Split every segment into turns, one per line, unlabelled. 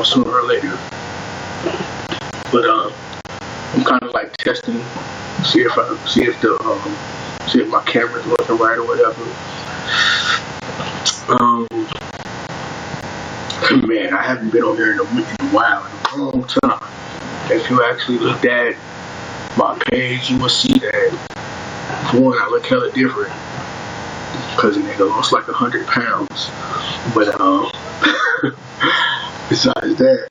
sooner or later. But I'm kind of like testing, see if my camera's working right or whatever. Man, I haven't been on here in a while, in a long time. If you actually looked at my page, you will see that, for one, I look hella different because the nigga lost like 100 pounds. But besides that,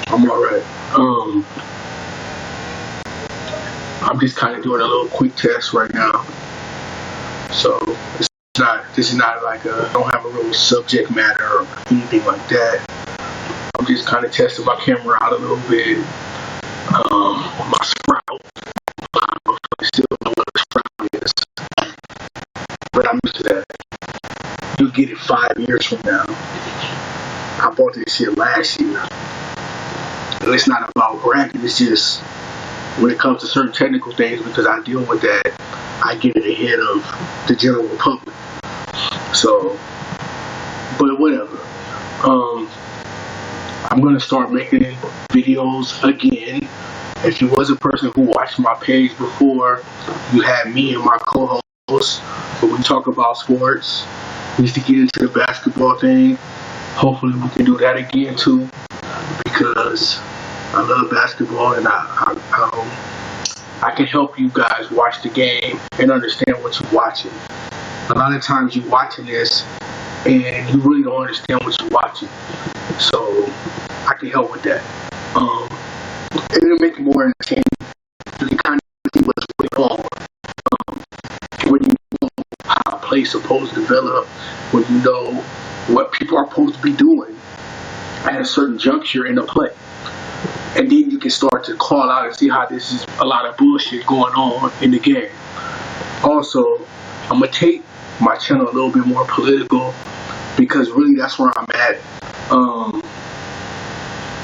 I'm alright. I'm just kind of doing a little quick test right now. So this is not like I don't have a real subject matter or anything like that. I'm just kind of testing my camera out a little bit. My sprout. I still don't know what a sprout is, but I'm used to that. You'll get it 5 years from now. I bought this shit last year. And it's not about bragging, it's just when it comes to certain technical things, because I deal with that, I get it ahead of the general public. So, but whatever. I'm going to start making videos again. If you was a person who watched my page before, you had me and my co-host, where we talk about sports. We used to get into the basketball thing. Hopefully we can do that again too, because I love basketball and I can help you guys watch the game and understand what you're watching. A lot of times you're watching this and you really don't understand what you're watching. So I can help with that. It'll make it more entertaining. You can kind of see what's going on. When you know how a play's supposed to develop, when you know what people are supposed to be doing at a certain juncture in the play. And then you can start to call out and see how this is a lot of bullshit going on in the game. Also, I'm going to take my channel a little bit more political, because really that's where I'm at.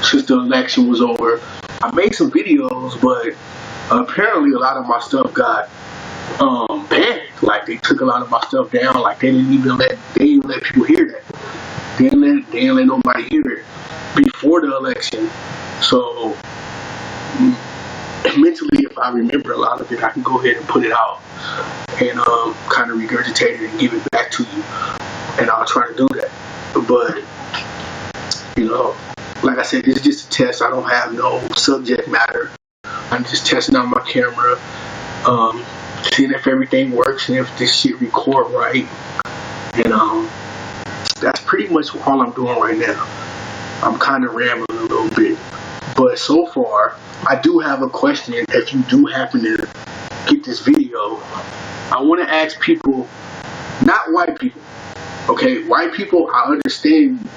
Since the election was over, I made some videos, but apparently a lot of my stuff got banned. Like they took a lot of my stuff down. Like they didn't let people hear that. They didn't let nobody hear it before the election. So mentally, if I remember a lot of it, I can go ahead and put it out and kind of regurgitate it and give it back to you. And I'll try to do that. But you know, like I said, this is just a test. I don't have no subject matter. I'm just testing out my camera, seeing if everything works and if this shit record right. And that's pretty much all I'm doing right now. I'm kind of rambling a little bit. But so far, I do have a question. If you do happen to get this video, I want to ask people, not white people. Okay, white people, I understand,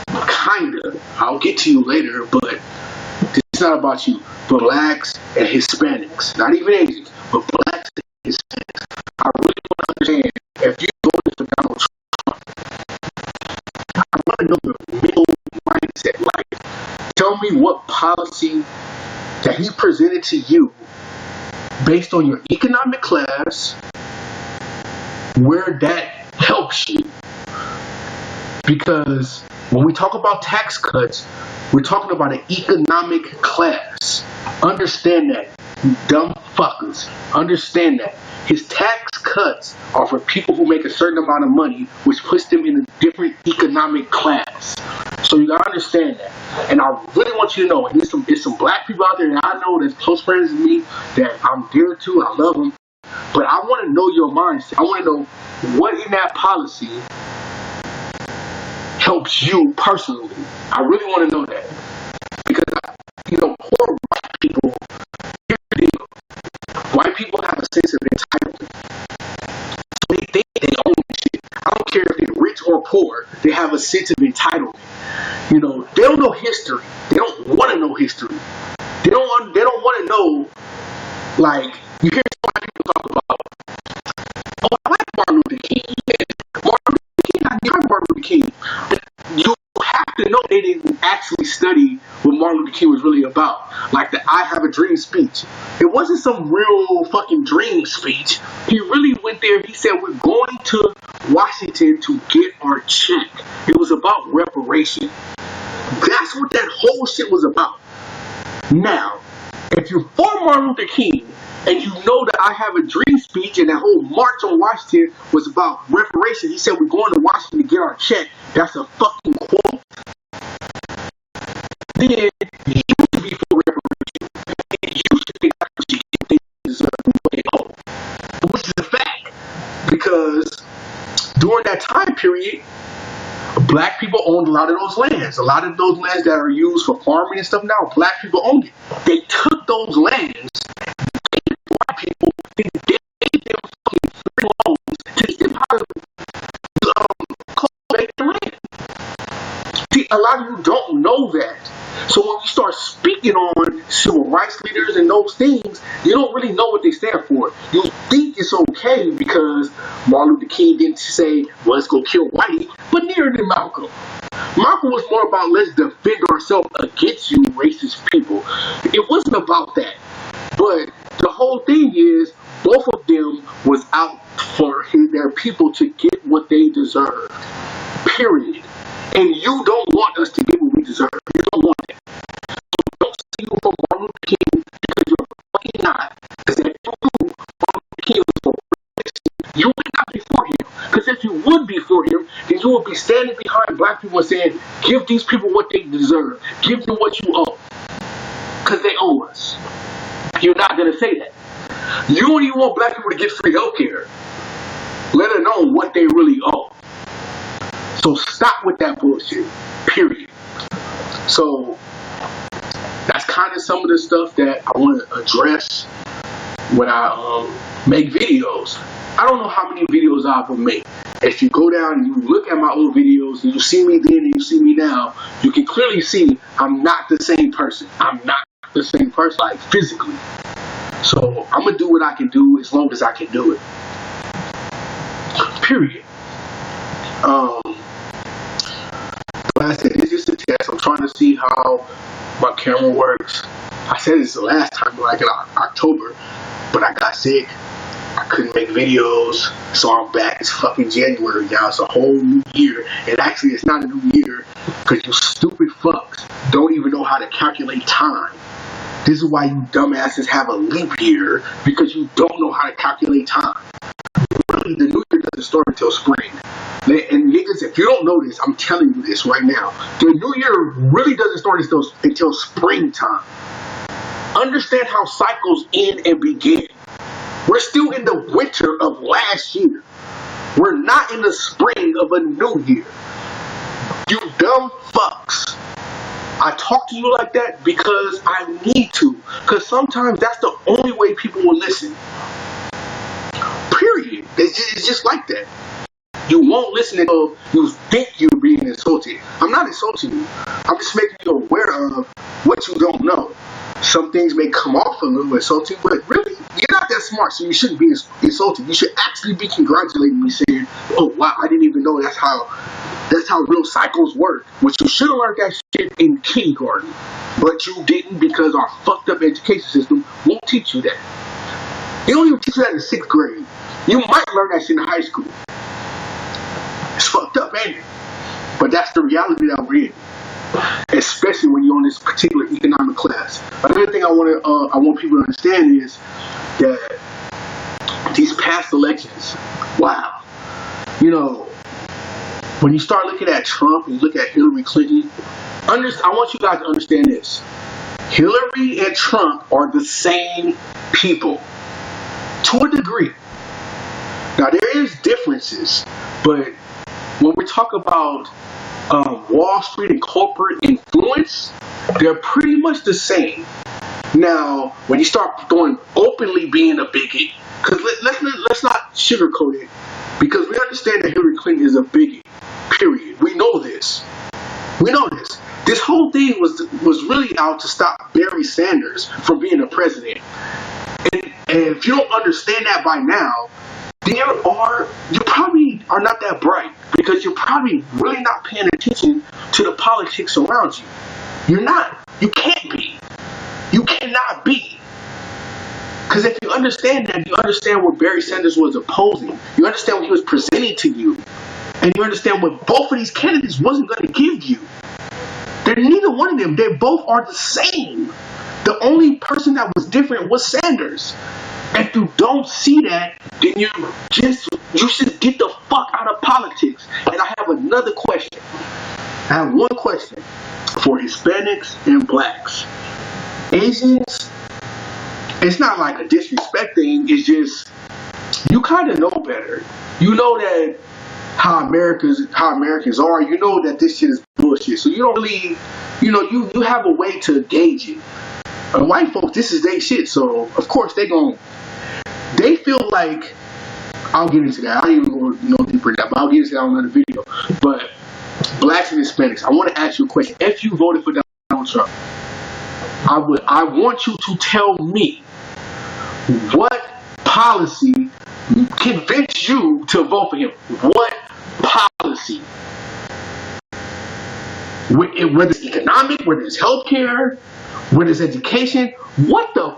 kinda. I'll get to you later, but it's not about you. Blacks and Hispanics, not even Asians, but blacks and Hispanics. I really want to understand, if you voted for Donald Trump, I want to know the mental mindset. Like, tell me what policy that he presented to you based on your economic class, where that helps you. Because when we talk about tax cuts, we're talking about an economic class. Understand that, you dumb fuckers. Understand that. His tax cuts are for people who make a certain amount of money, which puts them in a different economic class. So you gotta understand that. And I really want you to know, and there's some black people out there that I know that's close friends with me that I'm dear to, I love them. But I want to know your mindset. I want to know what in that policy helps you personally. I really want to know that. Because, poor white people, here's the deal. White people have a sense of entitlement. So they think they own shit. I don't care if they're rich or poor, they have a sense of entitlement. They don't know history. They don't want to know history. They don't want to know, like, you hear some white people talk about, oh, I like Martin Luther King. Martin Luther King, I like Martin Luther King. You have to know they didn't actually study what Martin Luther King was really about. Like the I Have a Dream speech. It wasn't some real fucking dream speech. He really went there. He said, we're going to Washington to get our check. It was about reparation. That's what that whole shit was about. Now, if you're for Martin Luther King and you know that I Have a Dream speech and that whole march on Washington was about reparations, he said we're going to Washington to get our check. That's a fucking quote. Then you should be for reparations. And you should think that's what you deserve, which is a fact. Because during that time period, black people owned a lot of those lands. A lot of those lands that are used for farming and stuff now, black people owned it. They took those lands, gave white people, and gave them fucking free loans to teach them how to cultivate the land. See, a lot of you don't know that. So when you start speaking on civil rights leaders and those things, you don't really know what they stand for. You think it's okay because Martin Luther King didn't say, well, let's go kill Whitey, but neither did Malcolm. Malcolm was more about let's defend ourselves against you racist people. It wasn't about that. But the whole thing is, both of them was out for their people to get what they deserve. Period. And you don't want us to get what we deserve. You don't want it. So don't say you for Martin Luther King because you're fucking not. Because if you do, Martin Luther King was for racism, you would not be for him. Because if you would be for him, then you would be standing behind black people and saying, give these people what they deserve. Give them what you owe. Because they owe us. You're not going to say that. You don't even want black people to get free health care, let alone what they really owe. So stop with that bullshit, period. So that's kind of some of the stuff that I want to address when I make videos. I don't know how many videos I will make. If you go down and you look at my old videos and you see me then and you see me now, you can clearly see I'm not the same person. I'm not the same person, like physically. So I'm going to do what I can do as long as I can do it. Period. Like I said, it's just a test. I'm trying to see how my camera works. I said this the last time, like in October, but I got sick. I couldn't make videos, so I'm back. It's fucking January now. It's a whole new year. And actually, it's not a new year because you stupid fucks don't even know how to calculate time. This is why you dumbasses have a leap year, because you don't know how to calculate time. Really, the new year doesn't start until spring. And niggas, if you don't know this, I'm telling you this right now. The new year really doesn't start until springtime. Understand how cycles end and begin. We're still in the winter of last year. We're not in the spring of a new year. You dumb fucks. I talk to you like that because I need to. Because sometimes that's the only way people will listen. Period. It's just like that. You won't listen until you think you're being insulted. I'm not insulting you. I'm just making you aware of what you don't know. Some things may come off a little insulting, but really, you're not that smart, so you shouldn't be insulted. You should actually be congratulating me, saying, oh, wow, I didn't even know that's how real cycles work. Which you should have learned that shit in kindergarten. But you didn't, because our fucked up education system won't teach you that. They don't even teach you that in 6th grade. You might learn that shit in high school. It's fucked up, ain't it? But that's the reality that we're in. Especially when you're on this particular economic class. Another thing I want people to understand is that these past elections, wow, you know, when you start looking at Trump and you look at Hillary Clinton, I want you guys to understand this. Hillary and Trump are the same people, to a degree. Now there is differences, but when we talk about Wall Street and corporate influence, they're pretty much the same. Now, when you start going openly being a bigot, because let's not sugarcoat it, because we understand that Hillary Clinton is a bigot. Period. We know this. We know this. This whole thing was really out to stop Barry Sanders from being a president. And if you don't understand that by now, you probably are not that bright, because you're probably really not paying attention to the politics around you. You're not. You can't be. You cannot be. Because if you understand that, you understand what Barry Sanders was opposing. You understand what he was presenting to you. And you understand what both of these candidates wasn't going to give you. They're They're neither one of them. They both are the same. The only person that was different was Sanders. If you don't see that, then you should get the fuck out of politics. And I have another question. I have one question for Hispanics and blacks. Asians, it's not like a disrespect thing. It's just, you kind of know better. You know that how Americans are. You know that this shit is bullshit. So you don't really, you have a way to gauge it. And white folks, this is their shit. So of course they feel like, I'll get into that. I don't even go deeper in that, but I'll get into that on another video. But blacks and Hispanics, I want to ask you a question. If you voted for Donald Trump, I want you to tell me what policy convinced you to vote for him. What policy? Whether it's economic, whether it's healthcare, whether it's education, what the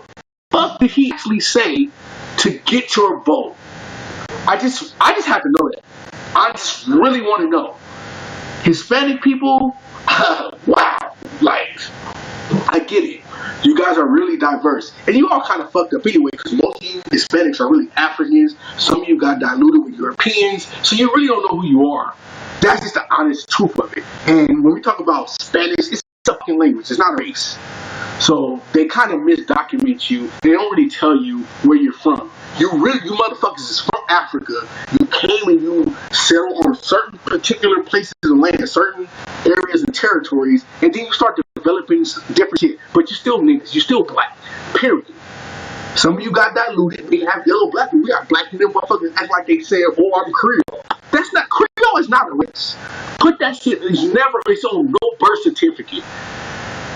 fuck did he actually say to get your vote? I just have to know that. I just really want to know. Hispanic people, wow, like, I get it. You guys are really diverse. And you all kind of fucked up anyway, because most of you Hispanics are really Africans. Some of you got diluted with Europeans. So you really don't know who you are. That's just the honest truth of it. And when we talk about Spanish, it's a fucking language. It's not a race. So they kind of misdocument you. They don't really tell you where you're from. You motherfuckers is from Africa. You came and you settled on certain particular places of land, certain areas and territories, and then you start developing different shit. But you still niggas. You still black. Period. Some of you got diluted. We have yellow black people. We got black people. Motherfuckers act like they say, "Oh, I'm Creole." That's not Creole. Is not a race. Put that shit. It's on no birth certificate.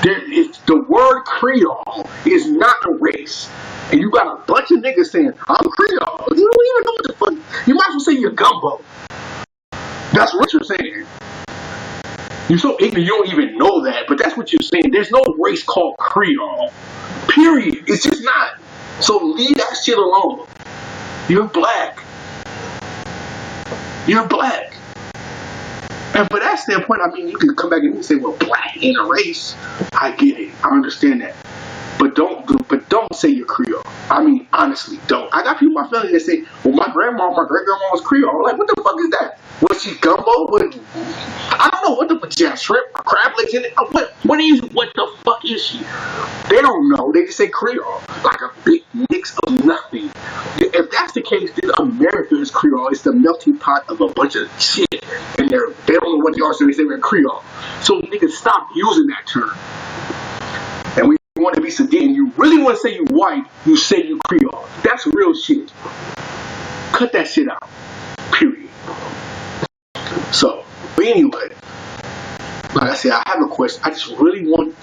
The word Creole is not a race. And you got a bunch of niggas saying, I'm Creole. You don't even know what the fuck. You might as well say you're gumbo. That's what you're saying. You're so ignorant, you don't even know that, but that's what you're saying. There's no race called Creole. Period. It's just not. So leave that shit alone. You're black. You're black. And for that standpoint, I mean, you can come back and say, well, black ain't a race. I get it. I understand that. But don't say you're Creole. I mean, honestly, don't. I got people in my family that say, well, my great grandma was Creole. I'm like, what the fuck is that? Was she gumbo? I don't know. What the fuck? She had shrimp, crab legs in it? What the fuck is she? They don't know. They just say Creole. Like a big mix of nothing. If that's the case, then America is Creole. It's the melting pot of a bunch of shit. And they don't know what they are, so they say we're Creole. So niggas, stop using that term. And we want to be Sudan. You really want to say you white, you say you Creole. That's real shit. Cut that shit out. Period. So, but anyway, like I said, I have a question. I just really want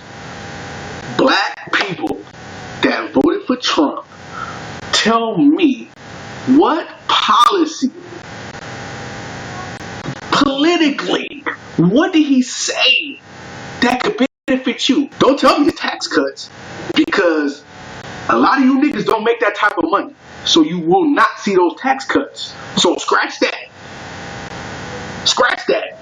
black people that voted for Trump, tell me what policy, politically, what did he say that could benefit you? Don't tell me it's tax cuts, because a lot of you niggas don't make that type of money. So you will not see those tax cuts. So scratch that. Scratch that.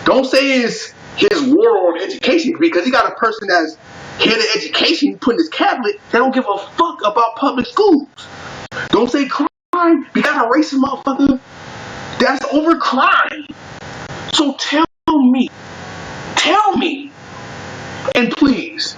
Don't say it's his war on education, because he got a person that's head of education putting his cabinet that don't give a fuck about public schools. Don't say crime. You got a racist motherfucker that's over crime. So tell me, and please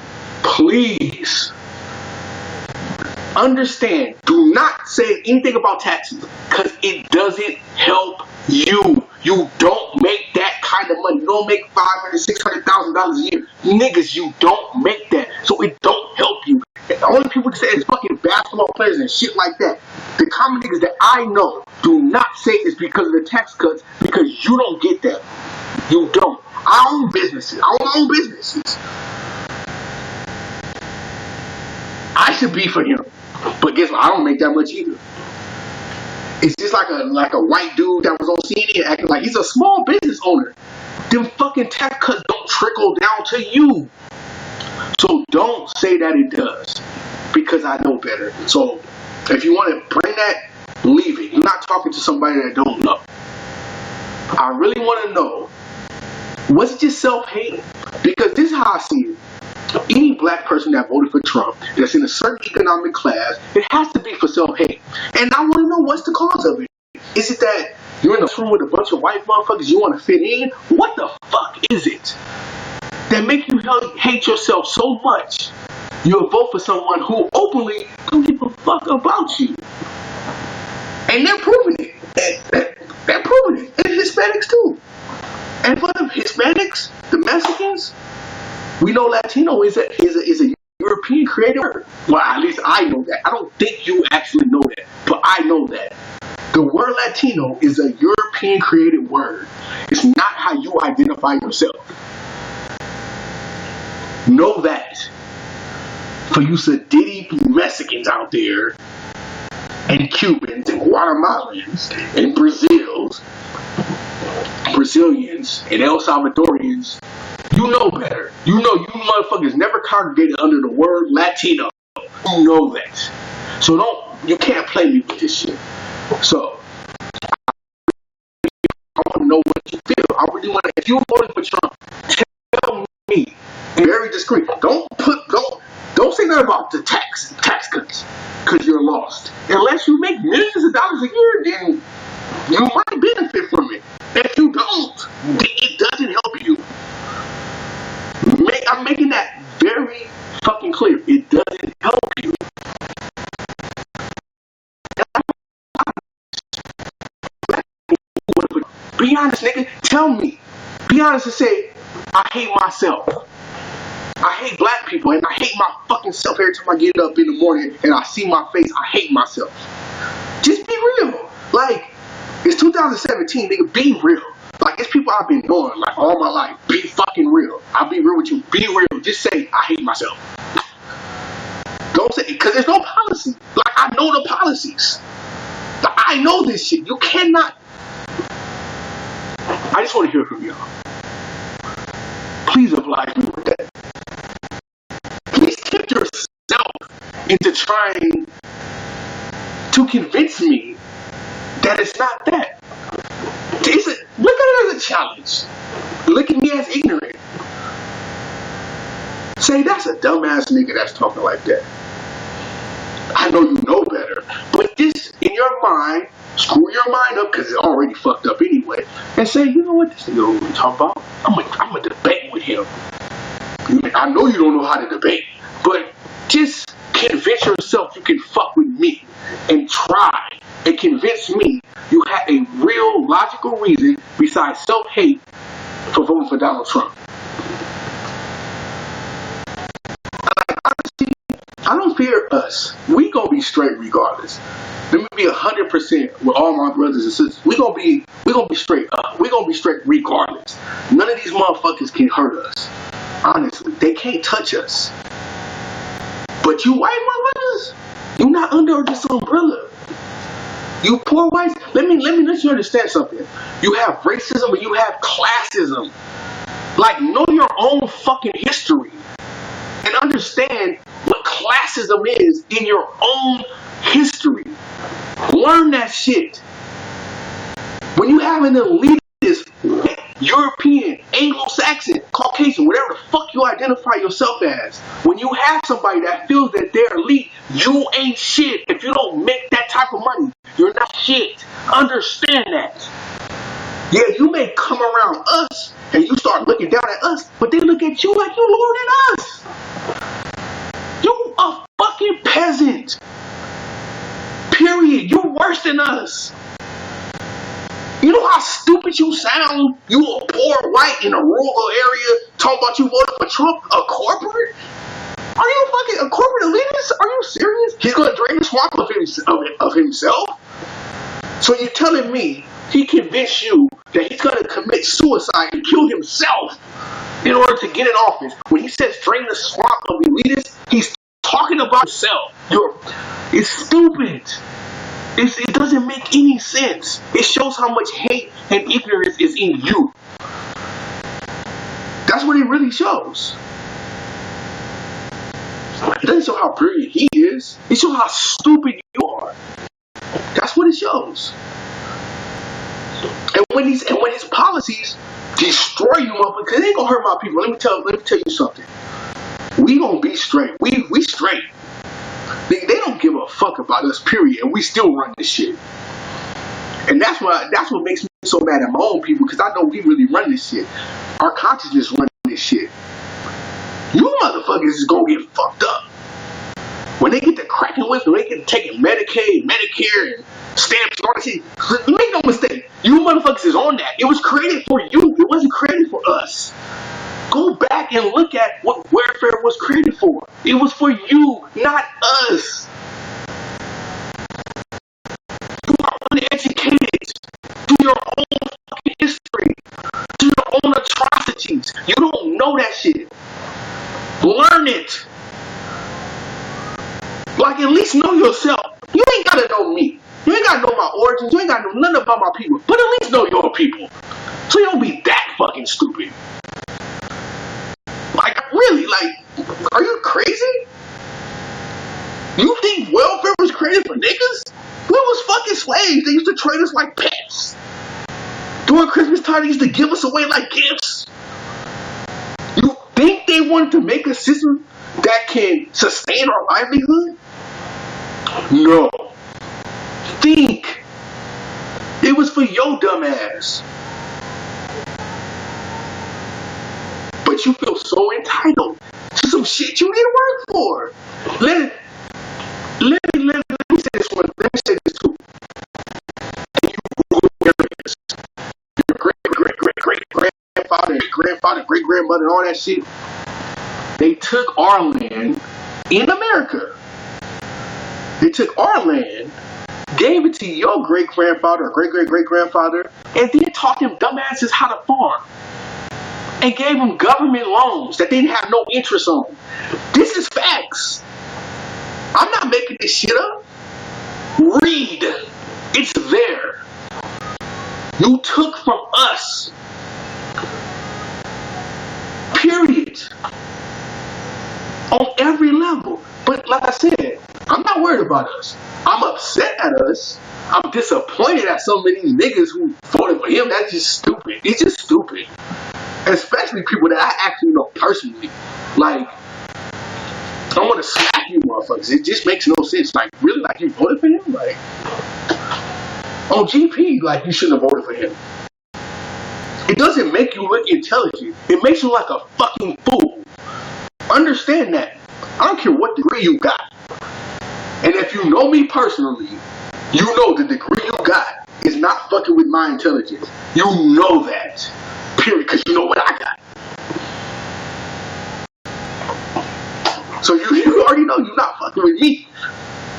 understand, do not say anything about taxes, because it doesn't help you. You don't make that kind of money. You don't make $500,000, $600,000 a year. Niggas, you don't make that. So it don't help you. The only people that say is fucking basketball players and shit like that. The common niggas that I know do not say it's because of the tax cuts, because you don't get that. You don't. I own businesses. I should be for him. But guess what? I don't make that much either. It's just like a white dude that was on CNN acting like he's a small business owner. Them fucking tax cuts don't trickle down to you. So don't say that it does, because I know better. So if you want to bring that, leave it. You're not talking to somebody that don't know. I really want to know, was it just self-hate, Because this is how I see it. Any black person that voted for Trump that's in a certain economic class, it has to be for self-hate. And I want to know what's the cause of it. Is it that you're in a room with a bunch of white motherfuckers, you want to fit in? What the fuck is it that make you hate yourself so much you'll vote for someone who openly don't give a fuck about you? And they're proving it. They're proving it. And Hispanics too. And for the Hispanics, the Mexicans, we know Latino is a European created word. Well, at least I know that. I don't think you actually know that, but I know that. The word Latino is a European created word. It's not how you identify yourself. Know that. For you sedity Mexicans out there, and Cubans, and Guatemalans, and Brazilians, and El Salvadorians, you know better. You know you motherfuckers never congregated under the word Latino. You know that. So you can't play me with this shit. So, I want to know what you feel. I really want to, if you voted for Trump, tell me, very discreet. Don't say nothing about the tax cuts, because you're lost. Unless you make millions of dollars a year, then you might benefit from it. If you don't, it doesn't help you. I'm making that very fucking clear. It doesn't help you. Be honest, nigga. Tell me. Be honest and say, I hate myself. I hate black people and I hate my fucking self every time I get up in the morning and I see my face. I hate myself. Just be real. Like, it's 2017, nigga. Be real. Like, it's people I've been knowing, like, all my life. Be fucking real. I'll be real with you. Be real. Just say, I hate myself. Don't say, because there's no policy. Like, I know the policies. Like, I know this shit. You cannot. I just want to hear from y'all. Please oblige me with that. Please tempt yourself into trying to convince me that it's not that. Look at it as a challenge. Look at me as ignorant. Say, that's a dumbass nigga that's talking like that. I know you know better. But this, in your mind, screw your mind up because it's already fucked up anyway. And say, you know what, this nigga don't really talk about. I'm going to debate with him. I know you don't know how to debate. But just convince yourself you can fuck with me. And try and convince me you have a real logical reason besides self-hate for voting for Donald Trump. Honestly, I don't fear us. We gonna be straight regardless. Let me be 100% with all my brothers and sisters. We gonna be straight up. We gonna be straight regardless. None of these motherfuckers can hurt us. Honestly, they can't touch us. But you white motherfuckers, you're not under this umbrella. You poor whites, let me let you understand something. You have racism and you have classism. Like, know your own fucking history and understand what classism is in your own history. Learn that shit. When you have an elitist, European, Anglo-Saxon, Caucasian, whatever the fuck you identify yourself as, when you have somebody that feels that they're elite, you ain't shit. If you don't make that type of money, you're not shit. Understand that. Yeah, you may come around us and you start looking down at us, but they look at you like you lording us. You a fucking peasant. Period. You're worse than us. You know how stupid you sound? You a poor white in a rural area talking about you voted for Trump? A corporate? Are you fucking a corporate elitist? Are you serious? He's gonna drain the swamp of himself? So you're telling me he convinced you that he's gonna commit suicide and kill himself in order to get in office? When he says drain the swamp of elitists, he's talking about himself. It's stupid. It doesn't make any sense. It shows how much hate and ignorance is in you. That's what it really shows. It doesn't show how brilliant he is. It shows how stupid you are. That's what it shows. And when his policies destroy you, motherfucker, because it ain't gonna hurt my people. Let me tell you something. We gonna be straight. We straight. They don't give a fuck about us, period, and we still run this shit. And that's what makes me so mad at my own people, because I know we really run this shit. Our consciousness run this shit. You motherfuckers is gonna get fucked up. When they get to cracking with, when they get to taking Medicaid, Medicare, and stamps and all that shit, make no mistake, you motherfuckers is on that. It was created for you. It wasn't created for us. Go back and look at what welfare was created for. It was for you, not us. You are uneducated to your own fucking history, to your own atrocities. You don't know that shit. Learn it. Like, at least know yourself. You ain't gotta know me. You ain't gotta know my origins. You ain't gotta know nothing about my people. But at least know your people. So you don't be that fucking stupid. Like, really, like, are you crazy? You think welfare was created for niggas? We was fucking slaves. They used to trade us like pets. During Christmas time, they used to give us away like gifts. You think they wanted to make a system that can sustain our livelihood? No. Think. It was for your dumb ass. But you feel so entitled to some shit you didn't work for. Let me say this one. Let me say this too. Your grandfather, great grandmother, and all that shit. They took our land in America. They took our land, gave it to your great grandfather or great grandfather, and then taught them dumbasses how to farm. And gave them government loans that they didn't have no interest on. This is facts. I'm not making this shit up. Read. It's there. You took from us. Period. On every level. But like I said, I'm not worried about us. I'm upset at us. I'm disappointed at so many niggas who voted for him. That's just stupid. It's just stupid. Especially people that I actually know personally. Like, I want to slap you motherfuckers. It just makes no sense. Like, really? Like, you voted for him? Like, on GP, like, you shouldn't have voted for him. It doesn't make you look intelligent. It makes you like a fucking fool. Understand that. I don't care what degree you got. And if you know me personally, you know the degree you got is not fucking with my intelligence. You know that. Period. Because you know what I got. So you already know you're not fucking with me.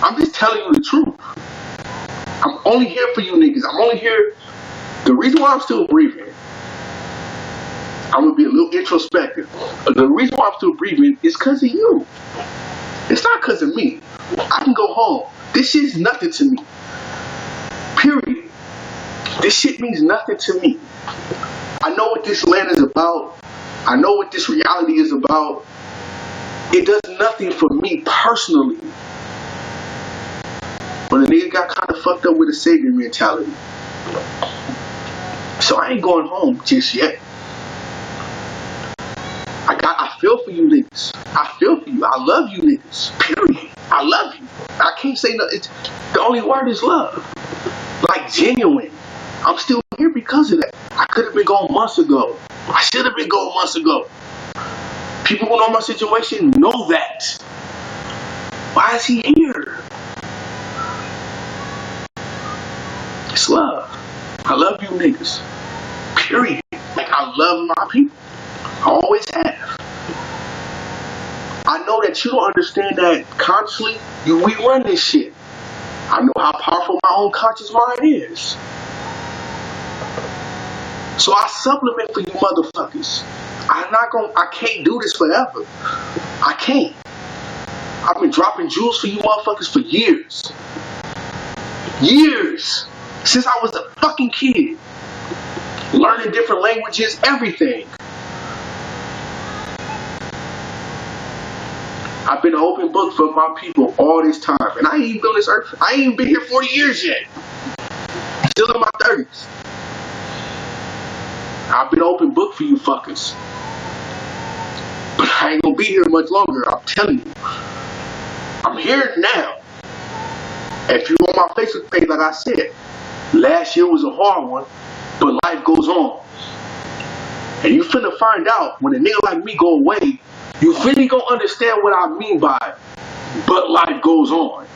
I'm just telling you the truth. I'm only here for you niggas. I'm only here. The reason why I'm still breathing, I'm going to be a little introspective. The reason why I'm still breathing is because of you. It's not because of me. I can go home. This shit is nothing to me. Period. This shit means nothing to me. I know what this land is about. I know what this reality is about. It does nothing for me personally. But a nigga got kind of fucked up with a savior mentality. So I ain't going home just yet. I feel for you niggas. I feel for you. I love you niggas. Period. I love you. I can't say nothing. The only word is love. Like, genuine. I'm still here because of that. I could have been gone months ago. I should have been gone months ago. People who know my situation know that. Why is he here? It's love. I love you niggas. Period. Like, I love my people. I always have. I know that you don't understand that consciously. We run this shit. I know how powerful my own conscious mind is. So I supplement for you motherfuckers. I can't do this forever. I can't. I've been dropping jewels for you motherfuckers for years. Years. Since I was a fucking kid. Learning different languages, everything. I've been an open book for my people all this time. And I ain't even been on this earth. I ain't even been here 40 years yet. I'm still in my 30s. I've been open book for you fuckers. But I ain't gonna be here much longer, I'm telling you. I'm here now. If you on my Facebook page, like I said, last year was a hard one, but life goes on. And you finna find out when a nigga like me go away, you really gonna understand what I mean by but life goes on.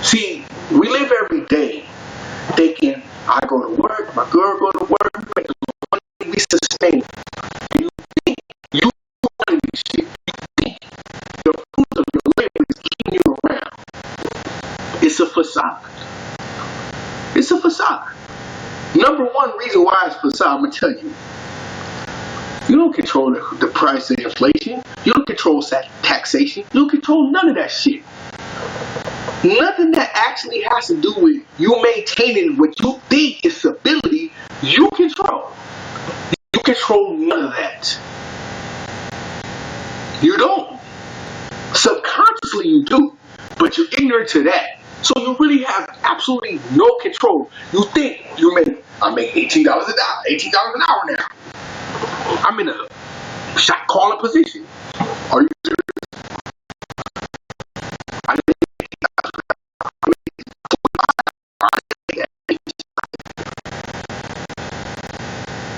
See, we live every day thinking I go to work, my girl go to work, we make the money, we sustain. And you think you running this shit. You think the fruit of your labor is keeping you around. It's a facade. It's a facade. Number one reason why it's facade, I'm gonna tell you. You don't control the price of inflation. You don't control taxation. You don't control none of that shit. Nothing that actually has to do with you maintaining what you think is stability, you control. You control none of that. You don't. Subconsciously you do, but you're ignorant to that. So you really have absolutely no control. You think I make $18 an hour, $18 an hour now. I'm in a shot calling position. Are you serious?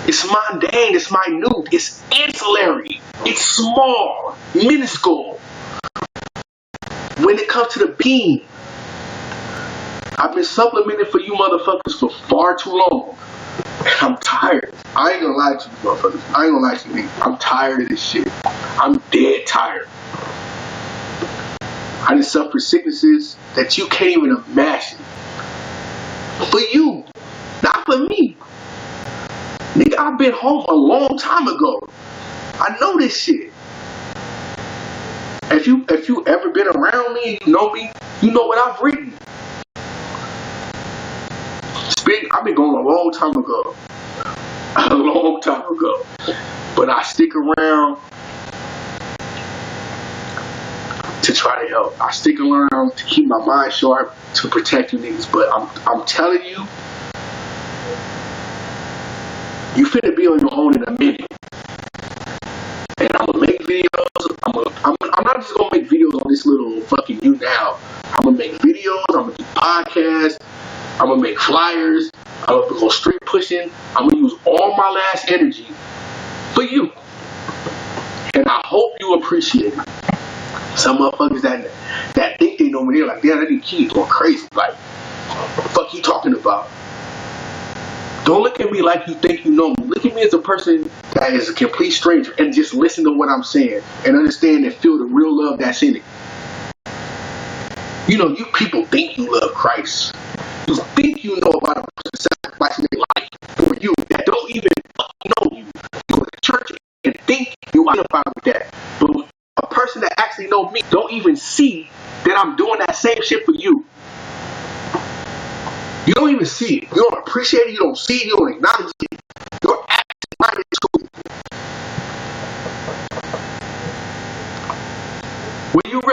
It's mundane, it's minute, it's ancillary, it's small, minuscule. When it comes to the beam, I've been supplementing for you motherfuckers for far too long. And I'm tired. I ain't gonna lie to you motherfuckers. I ain't gonna lie to you. I'm tired of this shit. I'm dead tired. I done suffered sicknesses that you can't even imagine. For you, not for me. Nigga, I've been home a long time ago. I know this shit. If you ever been around me and you know what I've written. I've been going a long time ago. A long time ago. But I stick around to try to help. I stick around to keep my mind sharp to protect you niggas. But I'm telling you, you finna be on your own in a minute. And I'm gonna make videos. I'm not just gonna make videos on this little fucking YouNow. I'm gonna make videos. I'm gonna do podcasts. I'm gonna make flyers. I'm gonna go street pushing. I'm gonna use all my last energy for you. And I hope you appreciate it. Some motherfuckers that think they know me, they're like, yeah, that kid going crazy. Like, what the fuck you talking about? Don't look at me like you think you know me. Look at me as a person that is a complete stranger and just listen to what I'm saying and understand and feel the real love that's in it. You know, you people think you love Christ. You think you know about a person sacrificing their life for you that don't even know you. You go to church and think you identify with that. But a person that actually knows me don't even see that I'm doing that same shit for you. You don't even see it. You don't appreciate it. You don't see it. You don't acknowledge it. You're absent-minded to it.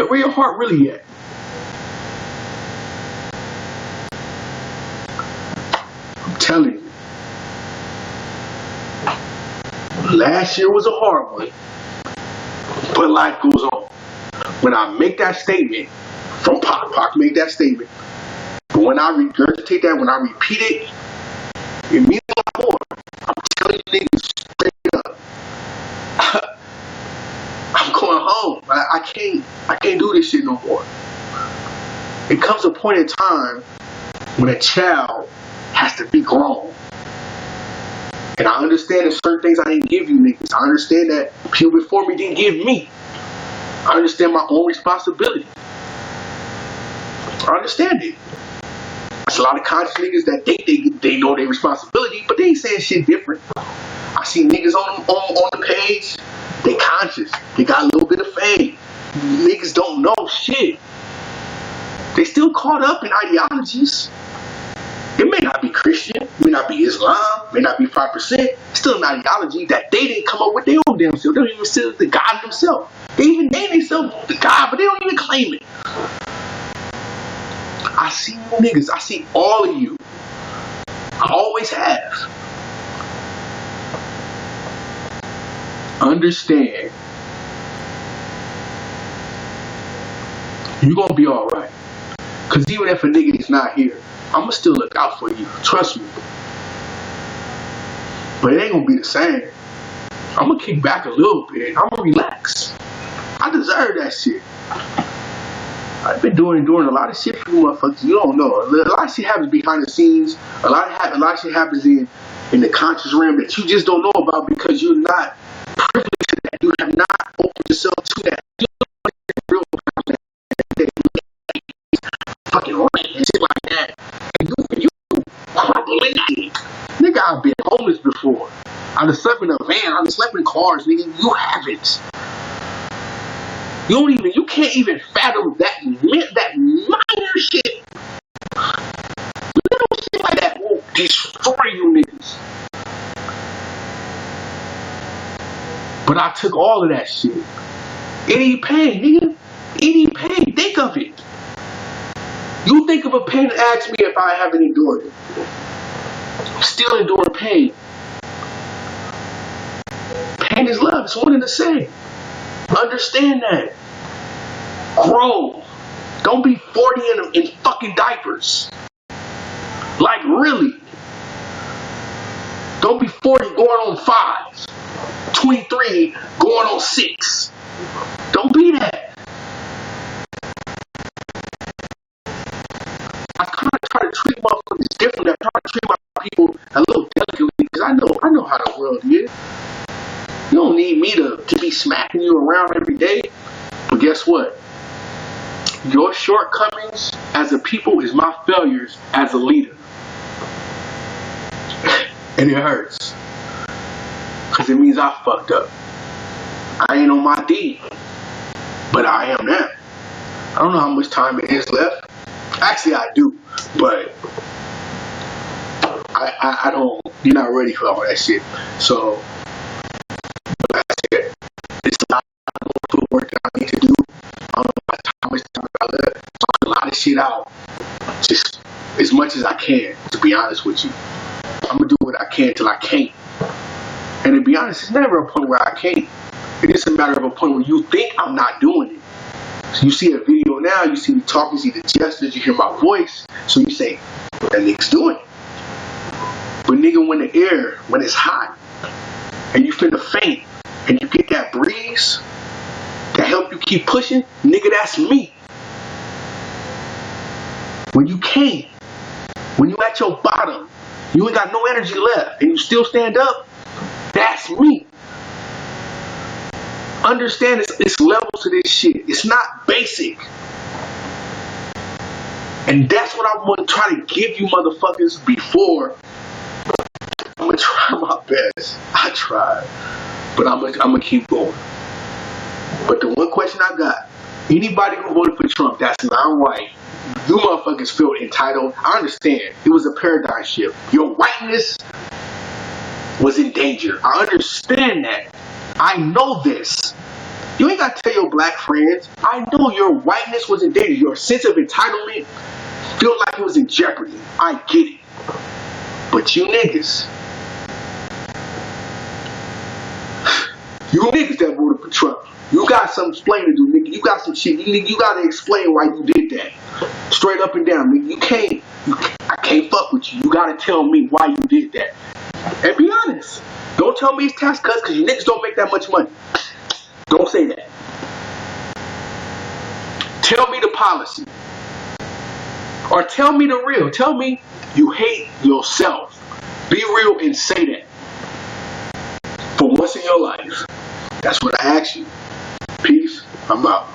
Where your heart really at? I'm telling you. Last year was a hard one. But life goes on. When I make that statement, from Pac made that statement, but when I regurgitate that, when I repeat it, it means a lot more. I'm telling you niggas straight up. I'm going home. I can't do this shit no more. It comes a point in time when a child has to be grown. And I understand that certain things I didn't give you niggas. I understand that people before me didn't give me. I understand my own responsibility. I understand it. There's a lot of conscious niggas that think they know their responsibility, but they ain't saying shit different. I see niggas on the page, they conscious. They got a little bit of fame. Niggas don't know shit. They still caught up in ideologies. It may not be Christian, it may not be Islam, it may not be 5%. It's still an ideology that they didn't come up with their own damn self. They don't even see the God themselves. They even name themselves the God, but they don't even claim it. I see you niggas. I see all of you. I always have. understand you're gonna be alright. Cause even if a nigga is not here, I'ma still look out for you. Trust me. But it ain't gonna be the same. I'ma kick back a little bit. I'ma relax. I deserve that shit. I've been doing a lot of shit for you motherfuckers. You don't know. A lot of shit happens behind the scenes. A lot of shit happens in the conscious realm that you just don't know about because you're not privileged to that. You have not opened yourself to that. You don't know real about that. Fucking rent and shit like that. And you crumbling shit. Nigga, I've been homeless before. I've slept in a van. I've slept in cars, nigga. You haven't. You can't even fathom that minor shit. Little shit like that will destroy you niggas. But I took all of that shit. It ain't pain, nigga. It ain't pain. Think of it. You think of a pain and ask me if I haven't endured it. I'm still enduring pain. Pain is love. It's one and the same. Understand that. Grow. Don't be 40 in fucking diapers. Like, really. Don't be 40 going on 5. 23 going on 6. Don't be that. I kind of try to treat motherfuckers differently. I try to treat my people a little delicately because I know how the world is. You don't need me to be smacking you around every day. But guess what? Your shortcomings as a people is my failures as a leader. And it hurts. Because it means I fucked up. I ain't on my D. But I am now. I don't know how much time it is left. Actually, I do. But I don't. You're not ready for all that shit. So, like I said, it's a lot of work that I need to do. I don't know how much time I left. Talk a lot of shit out. Just as much as I can, to be honest with you. I'm going to do what I can till I can't. And to be honest, it's never a point where I can't. It is a matter of a point where you think I'm not doing it. So you see a video now, you see me talking, you see the gestures, you hear my voice. So you say, that nigga's doing it. But nigga, when it's hot, and you finna faint, and you get that breeze that help you keep pushing, nigga, that's me. When you can't, when you at your bottom, you ain't got no energy left, and you still stand up, that's me. Understand it's levels to this shit. It's not basic. And that's what I want to try to give you motherfuckers before. I'm going to try my best. I tried. But I'm going to keep going. But the one question I got, anybody who voted for Trump that's non-white, you motherfuckers feel entitled. I understand. It was a paradigm shift. Your whiteness was in danger. I understand that. I know this. You ain't got to tell your black friends. I know your whiteness was in danger. Your sense of entitlement felt like it was in jeopardy. I get it. But you niggas that voted for Trump, you got some explaining to do, nigga. You got some shit. You got to explain why you did that. Straight up and down, nigga. I can't fuck with you. You got to tell me why you did that. And be honest. Don't tell me it's tax cuts because you niggas don't make that much money. Don't say that. Tell me the policy. Or tell me the real. Tell me you hate yourself. Be real and say that. For once in your life. That's what I ask you. Peace. I'm out.